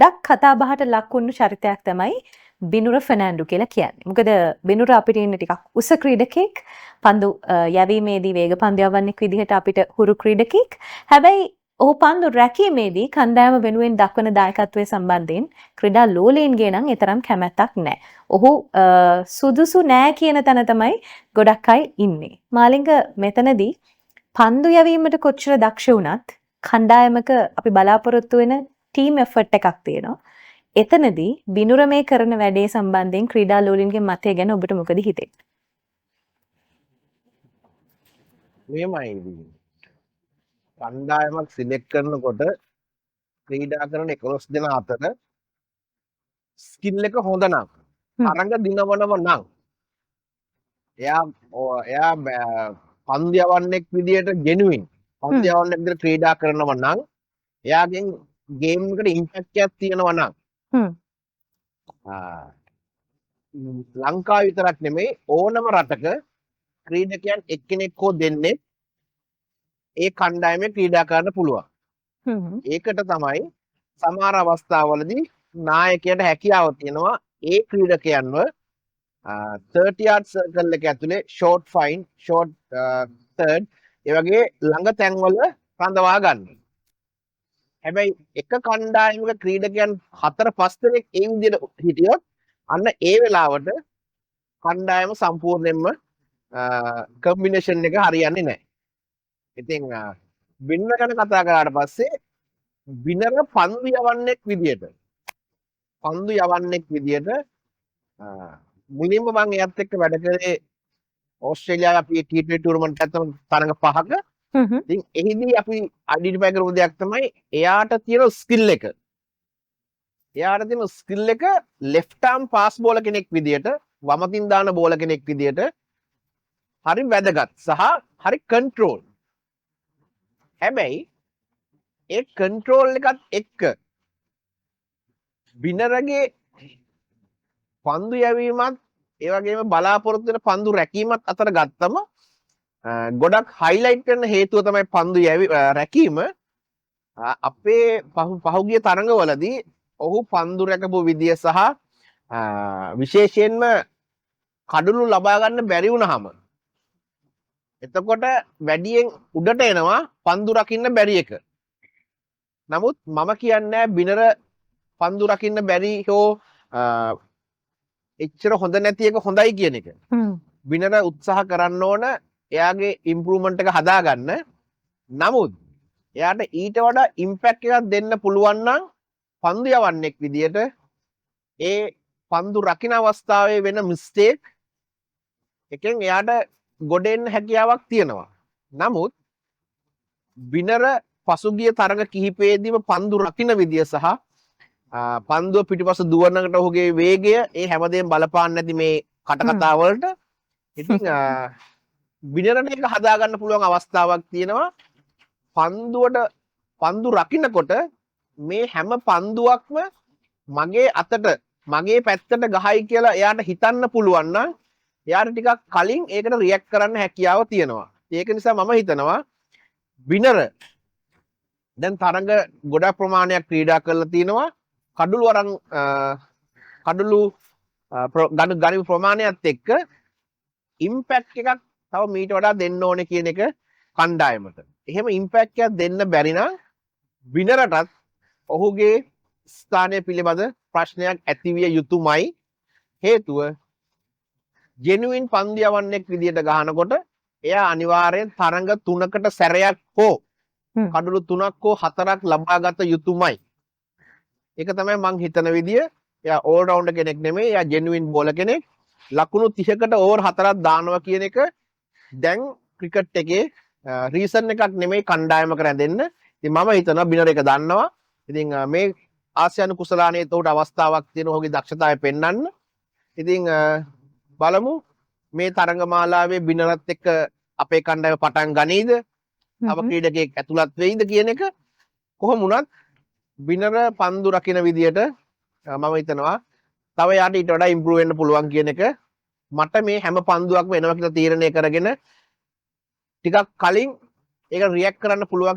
ඩක් කතා බහට ලක් වුණු චරිතයක් තමයි බිනුර ෆර්නෑන්ඩෝ කියලා කියන්නේ. මොකද බිනුර අපිට ඉන්න ටිකක් උස ක්‍රීඩකෙක්, පන්දු යැවීමේදී වේග පන්දු යවන්නෙක් විදිහට අපිට හුරු ක්‍රීඩකෙක්. හැබැයි ඔහු පන්දු රැකීමේදී කණ්ඩායම වෙනුවෙන් දක්වන දායකත්වයේ සම්බන්ධයෙන් ක්‍රීඩා ලෝලීන්ගේ නම් ඒතරම් කැමැත්තක් නැහැ. ඔහු සුදුසු නෑ කියන තැන තමයි ගොඩක් අය ඉන්නේ. මාලිංග මෙතනදී පන්දු යැවීමට කොච්චර දක්ෂ වුණත් කණ්ඩායමක අපි බලාපොරොත්තු වෙන ටීම් එෆර්ට් එකක් තියෙනවා. එතනදී බිනුර මේ කරන වැඩේ සම්බන්ධයෙන් ක්‍රීඩා ලෝලීන්ගේ මතය ගැන ඔබට මොකද හිතෙන්නේ? මේමයි කණ්ඩායමක් සිලෙක්ට් කරනකොට ක්‍රීඩා කරන 11 දෙනා අතර ස්කිල් එක හොඳ නම් තරඟ දිනවනව නම් එයා පන්දු යවන්නෙක් විදියට ජෙනුයින් පන්දු යවන්නෙක් විදියට ක්‍රීඩා කරනවා නම් එයාගෙන් ගේම් එකට ඉම්පැක්ට් එකක් තියෙනවා නම් ලංකාව විතරක් නෙමෙයි ඕනම රටක ක්‍රීඩකයන් එක්කෙනෙක් හෝ දෙන්නෙක් ඒ කණ්ඩායමේ ක්‍රීඩා කරන්න පුළුවන්. ඒකට තමයි සමහර අවස්ථාවලදී නායකයට හැකියාව තියෙනවා ඒ ක්‍රීඩකයන්ව 30 yard circle එක ඇතුලේ short fine, short third ඒ වගේ ළඟ තැන්වල රඳවා ගන්න. හැබැයි එක කණ්ඩායමක ක්‍රීඩකයන් 4-5 දෙනෙක් ඒ විදිහට හිටියොත් අන්න ඒ වෙලාවට කණ්ඩායම සම්පූර්ණයෙන්ම කම්බිනේෂන් එක හරියන්නේ නැහැ. ඉතින් බින්නර ගැන කතා කරාට පස්සේ බින්නර පන්දු යවන්නෙක් විදියට මුලින්ම මම එයත් එක්ක වැඩ කරේ ඕස්ට්‍රේලියාවේ අපි T20 ටූර්නමන්ට් එකක් තමයි තරඟ 5ක. ඉතින් එහිදී අපි අයිඩෙන්ටිෆයි කරපු දෙයක් තමයි එයාට තියෙන ස්කිල් එක. left arm pass බෝල කෙනෙක් විදියට වමතින් දාන බෝල කෙනෙක් විදියට හරි වැදගත් සහ හරි කන්ට්‍රෝල්. හැබැයි ඒ කන්ට්‍රෝල් එකත් එක්ක බිනරගේ පන්දු යැවීමත් ඒ වගේම බලාපොරොත්තු වෙන පන්දු රැකීමත් අතර ගත්තම ගොඩක් හයිලයිට් කරන හේතුව තමයි පන්දු රැකීම. අපේ පහුගිය තරඟවලදී ඔහු පන්දු රැකපු විදිය සහ විශේෂයෙන්ම කඩුළු ලබා ගන්න බැරි වුණාම එතකොට වැඩියෙන් උඩට එනවා පන්දු රකින්න බැරි එක. නමුත් මම කියන්නේ බිනර පන්දු රකින්න බැරි හෝ එච්චර හොඳ නැති එක හොඳයි කියන එක. බිනර උත්සාහ කරන්න ඕන එයාගේ ඉම්ප්‍රූව්මන්ට් එක හදාගන්න. නමුත් එයාට ඊට වඩා ඉම්පැක්ට් එකක් දෙන්න පුළුවන් නම් පන්දු යවන්නෙක් විදියට ඒ පන්දු රකින්න අවස්ථාවේ වෙන මිස්ටේක් එකෙන් එයාට ගොඩෙන්න හැකියාවක් තියෙනවා. නමුත් බිනර පසුගිය තරඟ කිහිපයේදීම පන්දු රකින්න විදිය සහ පන්දුව පිටිපස්ස දුවනකට ඔහුගේ වේගය ඒ හැමදේම බලපාන්න නැති මේ කටකතා වලට ඉතින් බිනරට එක හදාගන්න පුළුවන් අවස්ථාවක් තියෙනවා. පන්දු රකින්නකොට මේ හැම පන්දුවක්ම මගේ අතට මගේ පැත්තට ගහයි කියලා එයාට හිතන්න පුළුවන් නම් එයාට ටිකක් කලින් ඒකට රියැක්ට් කරන්න හැකියාව තියෙනවා. ඒක නිසා මම හිතනවා බිනර දැන් තරඟ ගොඩක් ප්‍රමාණයක් ක්‍රීඩා කරලා තිනවා. කඩුළු ගණු ප්‍රමාණයත් එක්ක ඉම්පැක්ට් එකක් තව මීට වඩා දෙන්න ඕනේ කියන එක කණ්ඩායමට. එහෙම ඉම්පැක්ට් එකක් දෙන්න බැරි නම් බිනරටත් ඔහුගේ ස්ථානය පිළිබඳ ප්‍රශ්නයක් ඇතිවිය යුතුමයි. හේතුව ජෙනුයින් පන්දු යවන්නෙක් විදියට ගහනකොට එයා අනිවාර්යෙන් තරඟ 3කට සැරයක් හෝ කඩුළු 3ක් හෝ 4ක් ලබාගත යුතුමයි. ඒක තමයි මං හිතන විදිය. එයා ඕල් රවුන්ඩර් කෙනෙක් නෙමෙයි. එයා ජෙනුයින් බෝල කෙනෙක්. ලකුණු 30කට ඕවර් 4ක් දානවා කියන එක දැන් ක්‍රිකට් එකේ රීසන් එකක් නෙමෙයි කණ්ඩායමක රැඳෙන්න. ඉතින් මම හිතනවා බිනර එක දන්නවා. ඉතින් මේ ආසියානු කුසලානේ උට අවස්ථාවක් තියෙන ඔහුගේ දක්ෂතාවය පෙන්වන්න. ඉතින් බලමු මේ තරඟ මාලාවේ බිනරත් එක්ක අපේ කණ්ඩායම පටන් ගනීද? තව ක්‍රීඩකයෙක් ඇතුළත් වෙයිද කියන එක කොහොම වුණත් බිනර පන්දු රකින්න විදියට මම හිතනවා තව යාට ඊට වඩා ඉම්ප්‍රූව් වෙන්න පුළුවන් කියන එක මට මේ හැම පන්දුවක්ම එනවා කියලා තීරණය කරගෙන ටිකක් කලින් ඒක රියැක්ට් කරන්න පුළුවන්